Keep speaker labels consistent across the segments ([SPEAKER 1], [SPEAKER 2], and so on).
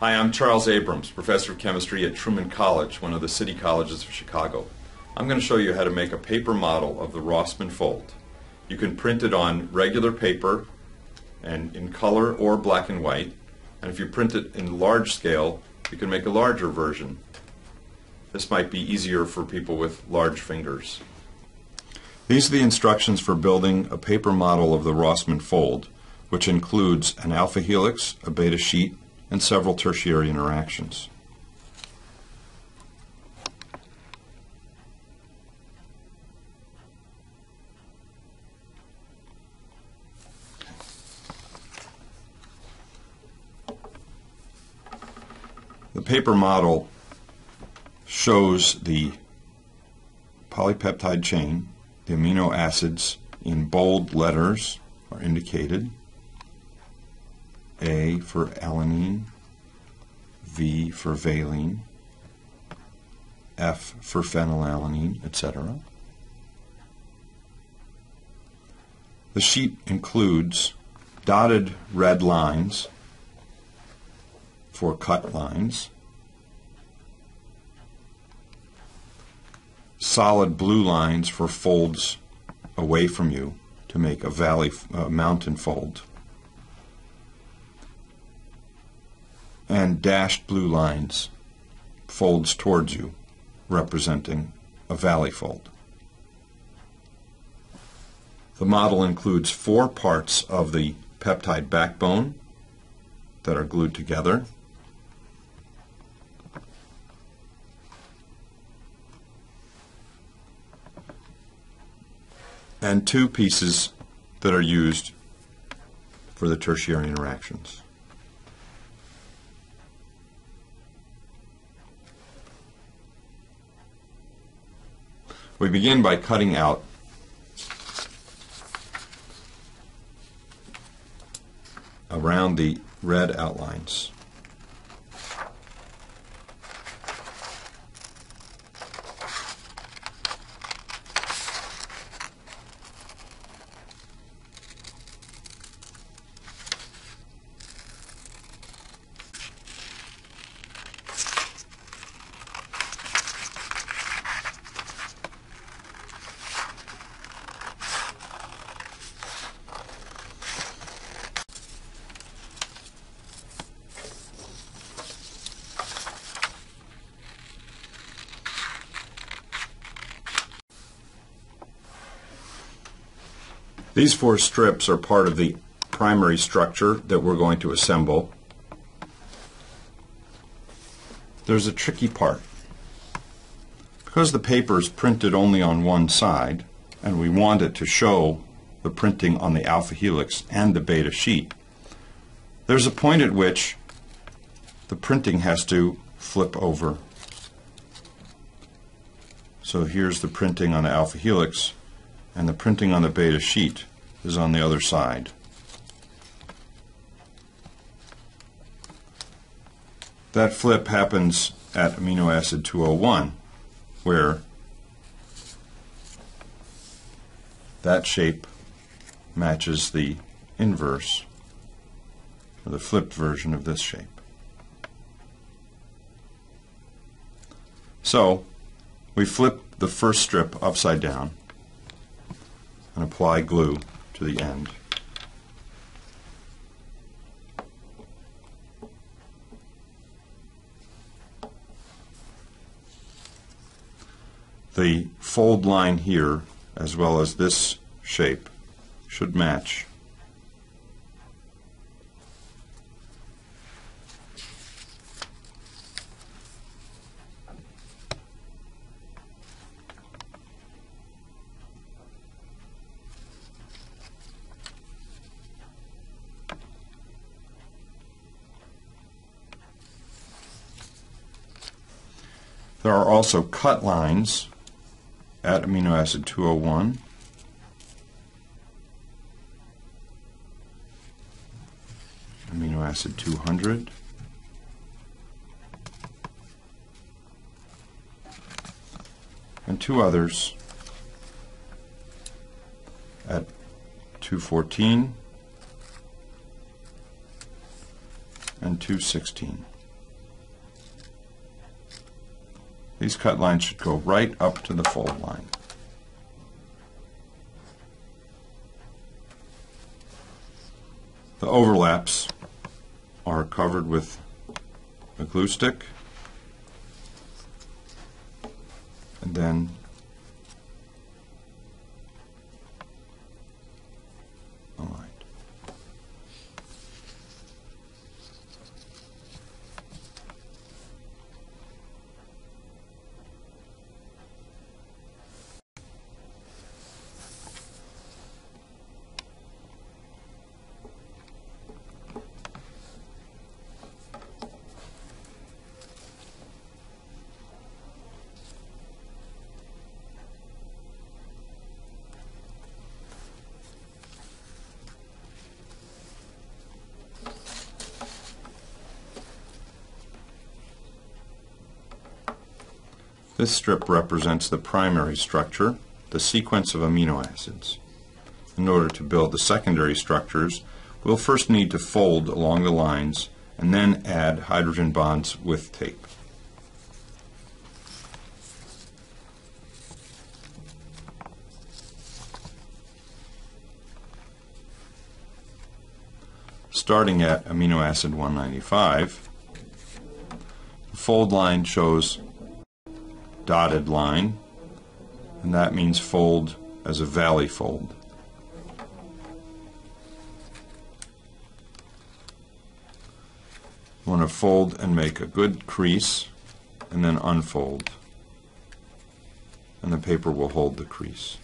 [SPEAKER 1] Hi, I'm Charles Abrams, professor of chemistry at Truman College, one of the city colleges of Chicago. I'm going to show you how to make a paper model of the Rossmann fold. You can print it on regular paper and in color or black and white, and if you print it in large scale, you can make a larger version. This might be easier for people with large fingers. These are the instructions for building a paper model of the Rossmann fold, which includes an alpha helix, a beta sheet, and several tertiary interactions. The paper model shows the polypeptide chain. The amino acids in bold letters are indicated. A for alanine, V for valine, F for phenylalanine, etc. The sheet includes dotted red lines for cut lines, solid blue lines for folds away from you to make a mountain fold, and dashed blue lines, folds towards you, representing a valley fold. The model includes 4 parts of the peptide backbone that are glued together, and 2 pieces that are used for the tertiary interactions. We begin by cutting out around the red outlines. These 4 strips are part of the primary structure that we're going to assemble. There's a tricky part. Because the paper is printed only on one side, and we want it to show the printing on the alpha helix and the beta sheet, there's a point at which the printing has to flip over. So here's the printing on the alpha helix, and the printing on the beta sheet is on the other side. That flip happens at amino acid 201, where that shape matches the inverse, or the flipped version of this shape. So we flip the first strip upside down and apply glue to the end. The fold line here, as well as this shape, should match. There are also cut lines at amino acid 201, amino acid 200, and 2 others at 214 and 216. These cut lines should go right up to the fold line. The overlaps are covered with a glue stick and then aligned. This strip represents the primary structure, the sequence of amino acids. In order to build the secondary structures, we'll first need to fold along the lines and then add hydrogen bonds with tape. Starting at amino acid 195, the fold line shows dotted line, and that means fold as a valley fold. You want to fold and make a good crease and then unfold, and the paper will hold the crease.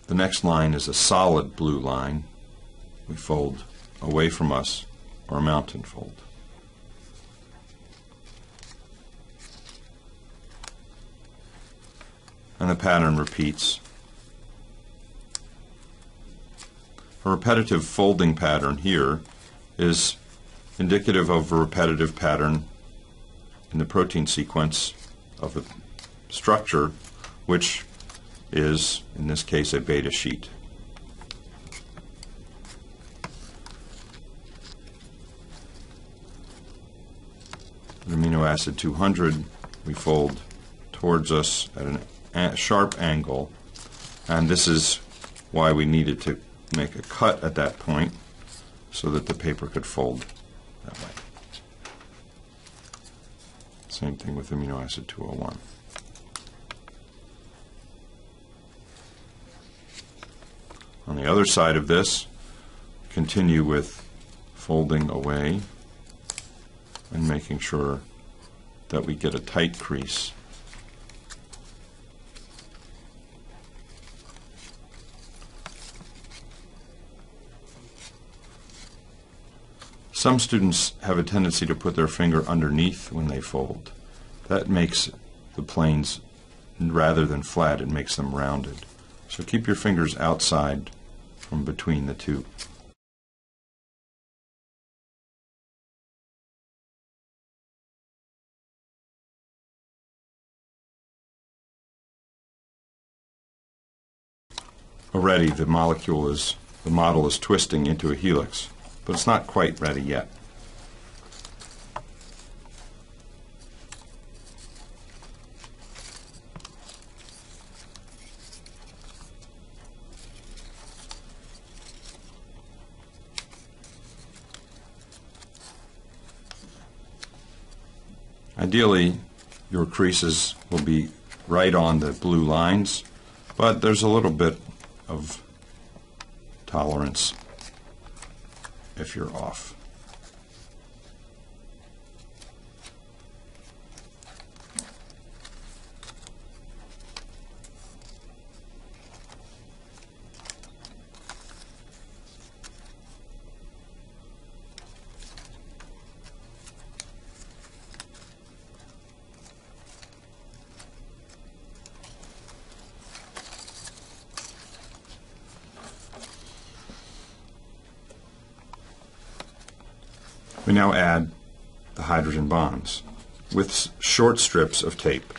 [SPEAKER 1] The next line is a solid blue line. We fold away from us, or a mountain fold. And the pattern repeats. A repetitive folding pattern here is indicative of a repetitive pattern in the protein sequence of the structure, which is, in this case, a beta sheet. With amino acid 200, we fold towards us at a sharp angle, and this is why we needed to make a cut at that point so that the paper could fold that way. Same thing with amino acid 201. On the other side of this, continue with folding away and making sure that we get a tight crease. Some students have a tendency to put their finger underneath when they fold. That makes the planes, rather than flat, it makes them rounded. So keep your fingers outside from between the two. Already the model is twisting into a helix, but it's not quite ready yet. Ideally, your creases will be right on the blue lines, but there's a little bit of tolerance if you're off. We now add the hydrogen bonds with short strips of tape.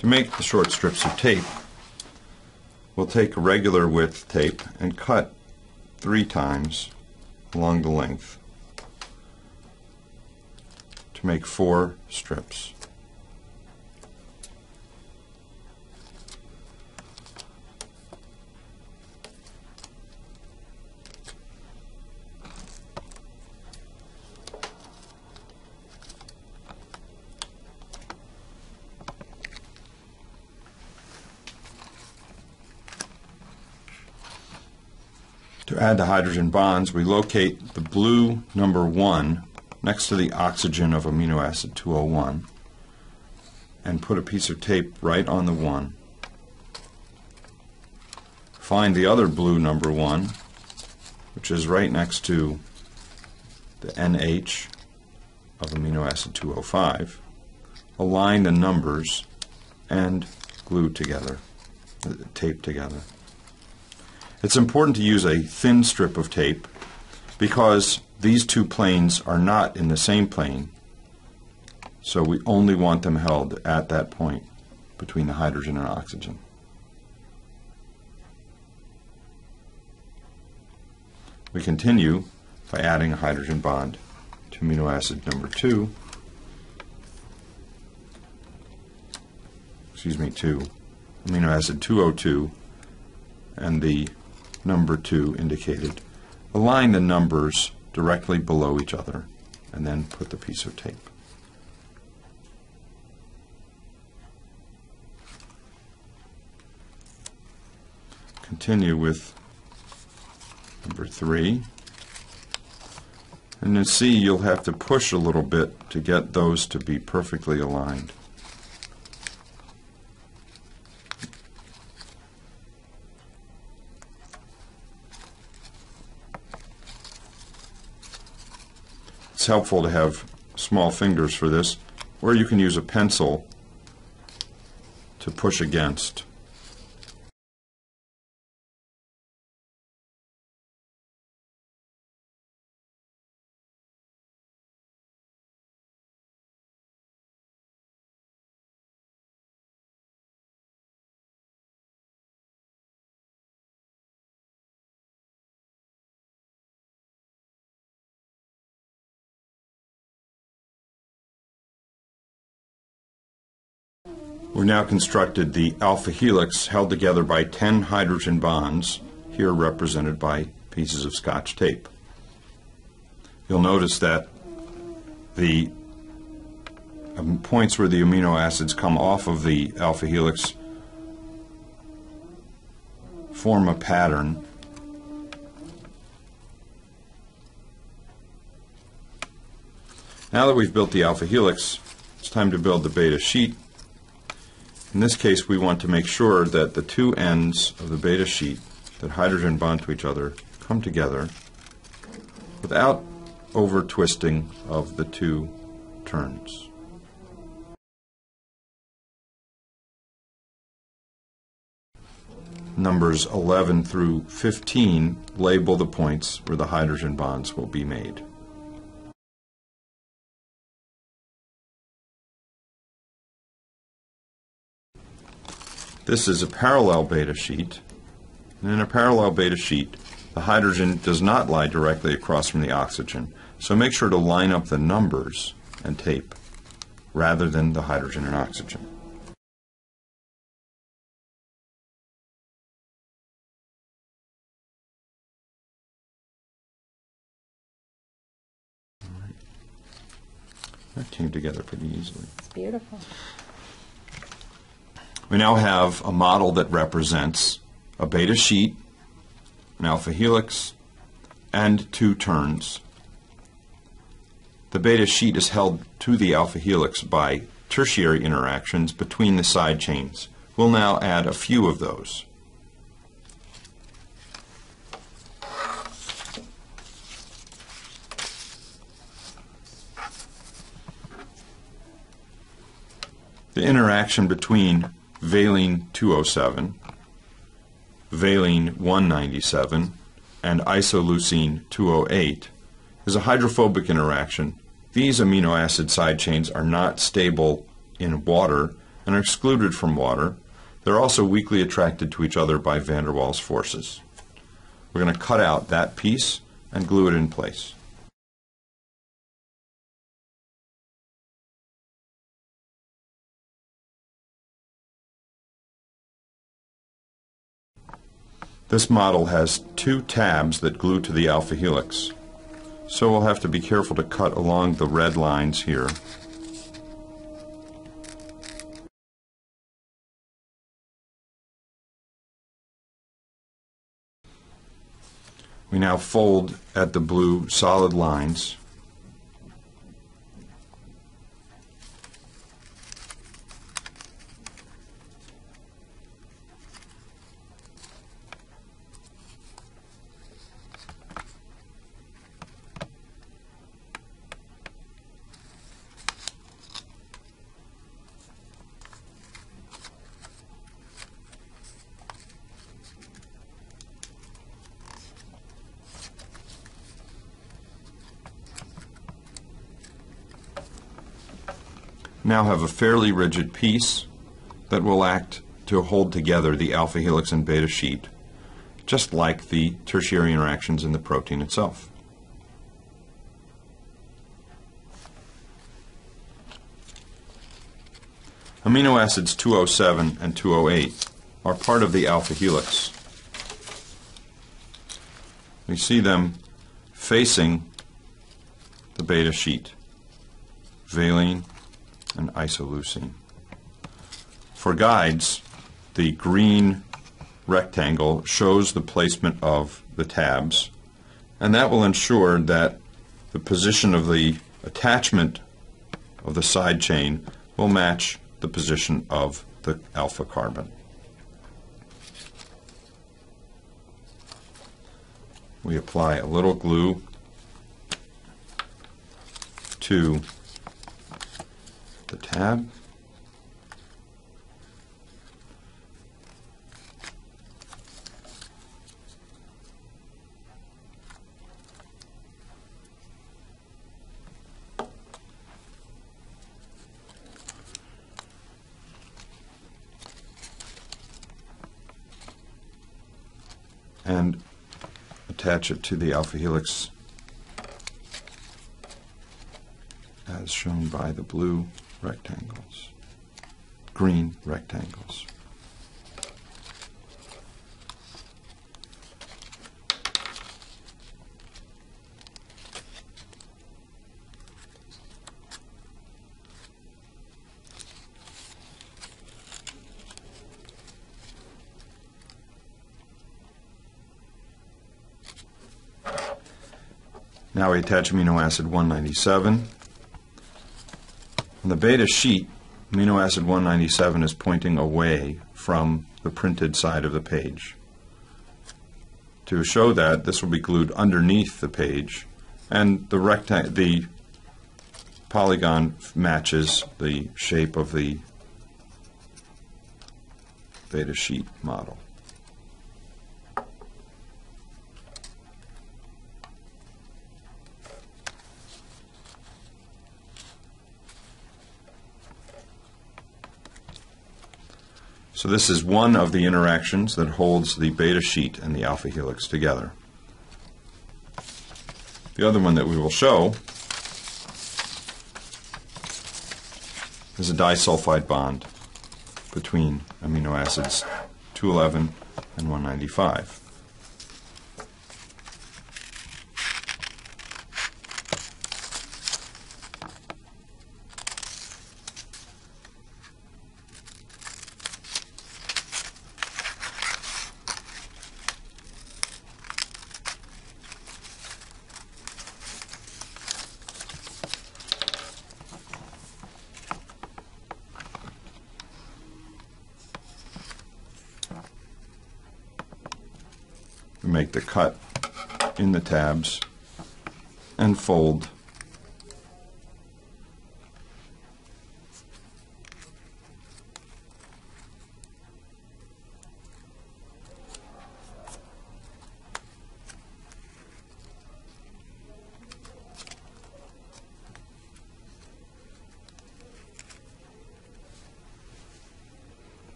[SPEAKER 1] To make the short strips of tape, we'll take a regular width tape and cut 3 times along the length to make 4 strips. To add the hydrogen bonds, we locate the blue number 1 next to the oxygen of amino acid 201 and put a piece of tape right on the 1. Find the other blue number 1, which is right next to the NH of amino acid 205. Align the numbers and glue together, tape together. It's important to use a thin strip of tape because these 2 planes are not in the same plane, so we only want them held at that point between the hydrogen and oxygen. We continue by adding a hydrogen bond to amino acid number 2, to amino acid 202 and the number 2 indicated. Align the numbers directly below each other and then put the piece of tape. Continue with number 3. And in C, you'll have to push a little bit to get those to be perfectly aligned. It's helpful to have small fingers for this, or you can use a pencil to push against. We've now constructed the alpha helix held together by 10 hydrogen bonds, here represented by pieces of Scotch tape. You'll notice that the points where the amino acids come off of the alpha helix form a pattern. Now that we've built the alpha helix, it's time to build the beta sheet. In this case, we want to make sure that the 2 ends of the beta sheet that hydrogen bond to each other come together without over twisting of the 2 turns. Numbers 11 through 15 label the points where the hydrogen bonds will be made. This is a parallel beta sheet, and in a parallel beta sheet, the hydrogen does not lie directly across from the oxygen, so make sure to line up the numbers and tape rather than the hydrogen and oxygen. That came together pretty easily.
[SPEAKER 2] It's beautiful.
[SPEAKER 1] We now have a model that represents a beta sheet, an alpha helix, and 2 turns. The beta sheet is held to the alpha helix by tertiary interactions between the side chains. We'll now add a few of those. The interaction between valine 207, valine 197, and isoleucine 208 is a hydrophobic interaction. These amino acid side chains are not stable in water, and are excluded from water. They're also weakly attracted to each other by van der Waals forces. We're going to cut out that piece and glue it in place. This model has two tabs that glue to the alpha helix, so we'll have to be careful to cut along the red lines here. We now fold at the blue solid lines. Now have a fairly rigid piece that will act to hold together the alpha helix and beta sheet, just like the tertiary interactions in the protein itself. Amino acids 207 and 208 are part of the alpha helix. We see them facing the beta sheet, valine and isoleucine. For guides, the green rectangle shows the placement of the tabs, and that will ensure that the position of the attachment of the side chain will match the position of the alpha carbon. We apply a little glue to the tab. And attach it to the alpha helix as shown by the blue rectangles, green rectangles. Now we attach amino acid 197. On the beta sheet, amino acid 197 is pointing away from the printed side of the page. To show that, this will be glued underneath the page, and the polygon matches the shape of the beta sheet model. So this is one of the interactions that holds the beta sheet and the alpha helix together. The other one that we will show is a disulfide bond between amino acids 211 and 195. We make the cut in the tabs and fold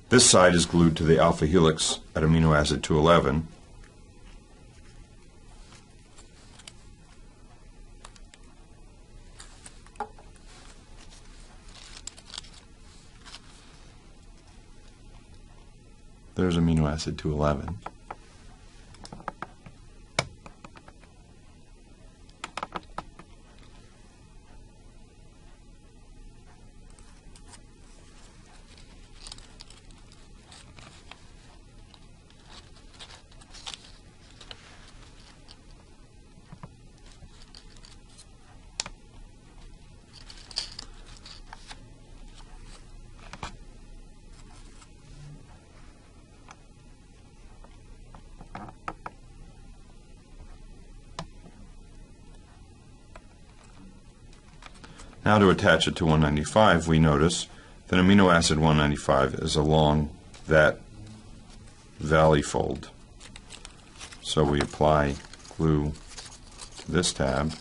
[SPEAKER 1] This side is glued to the alpha helix at amino acid 211. There's amino acid 211. Now to attach it to 195, we notice that amino acid 195 is along that valley fold. So we apply glue to this tab,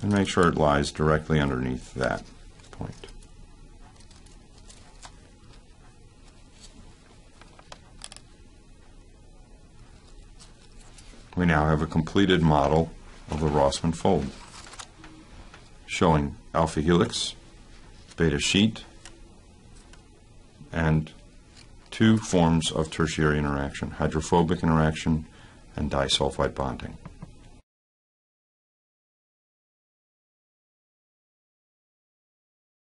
[SPEAKER 1] and make sure it lies directly underneath that point. We now have a completed model of the Rossmann fold, showing alpha helix, beta sheet, and two forms of tertiary interaction, hydrophobic interaction and disulfide bonding.